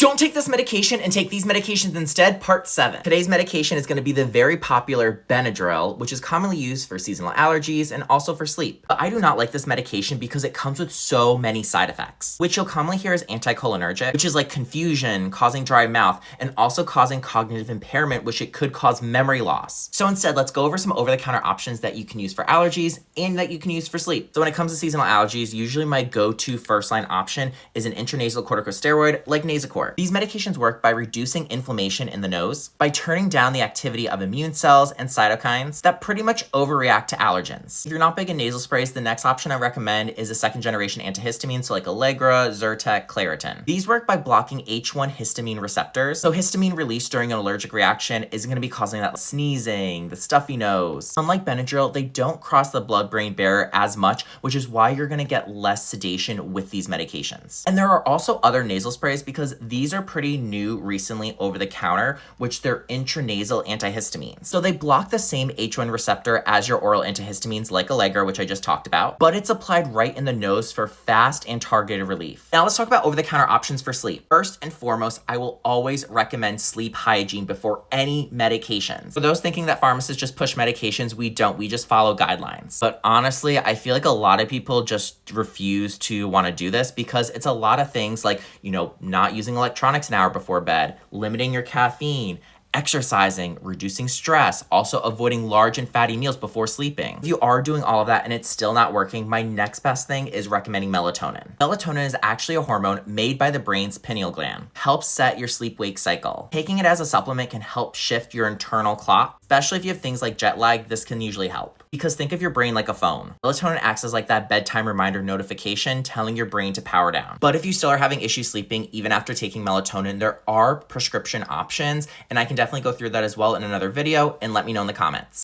Don't take this medication and take these medications instead, part 7. Today's medication is going to be the very popular Benadryl, which is commonly used for seasonal allergies and also for sleep. But I do not like this medication because it comes with so many side effects, which you'll commonly hear as anticholinergic, which is like confusion, causing dry mouth, and also causing cognitive impairment, which it could cause memory loss. So instead, let's go over some over-the-counter options that you can use for allergies and that you can use for sleep. So when it comes to seasonal allergies, usually my go-to first-line option is an intranasal corticosteroid like Nasacort. These medications work by reducing inflammation in the nose, by turning down the activity of immune cells and cytokines that pretty much overreact to allergens. If you're not big in nasal sprays, the next option I recommend is a second-generation antihistamine, so like Allegra, Zyrtec, Claritin. These work by blocking H1 histamine receptors, so histamine released during an allergic reaction isn't going to be causing that sneezing, the stuffy nose. Unlike Benadryl, they don't cross the blood-brain barrier as much, which is why you're going to get less sedation with these medications. And there are also other nasal sprays because these are pretty new recently over the counter, which they're intranasal antihistamines. So they block the same H1 receptor as your oral antihistamines like Allegra, which I just talked about, but it's applied right in the nose for fast and targeted relief. Now let's talk about over-the-counter options for sleep. First and foremost, I will always recommend sleep hygiene before any medications. For those thinking that pharmacists just push medications, we don't. We just follow guidelines. But honestly, I feel like a lot of people just refuse to want to do this because it's a lot of things like, not using electronics an hour before bed, limiting your caffeine, exercising, reducing stress, also avoiding large and fatty meals before sleeping. If you are doing all of that and it's still not working, my next best thing is recommending melatonin. Melatonin is actually a hormone made by the brain's pineal gland. Helps set your sleep-wake cycle. Taking it as a supplement can help shift your internal clock, especially if you have things like jet lag. This can usually help. Because think of your brain like a phone. Melatonin acts as like that bedtime reminder notification telling your brain to power down. But if you still are having issues sleeping even after taking melatonin, there are prescription options, and I can definitely go through that as well in another video, and let me know in the comments.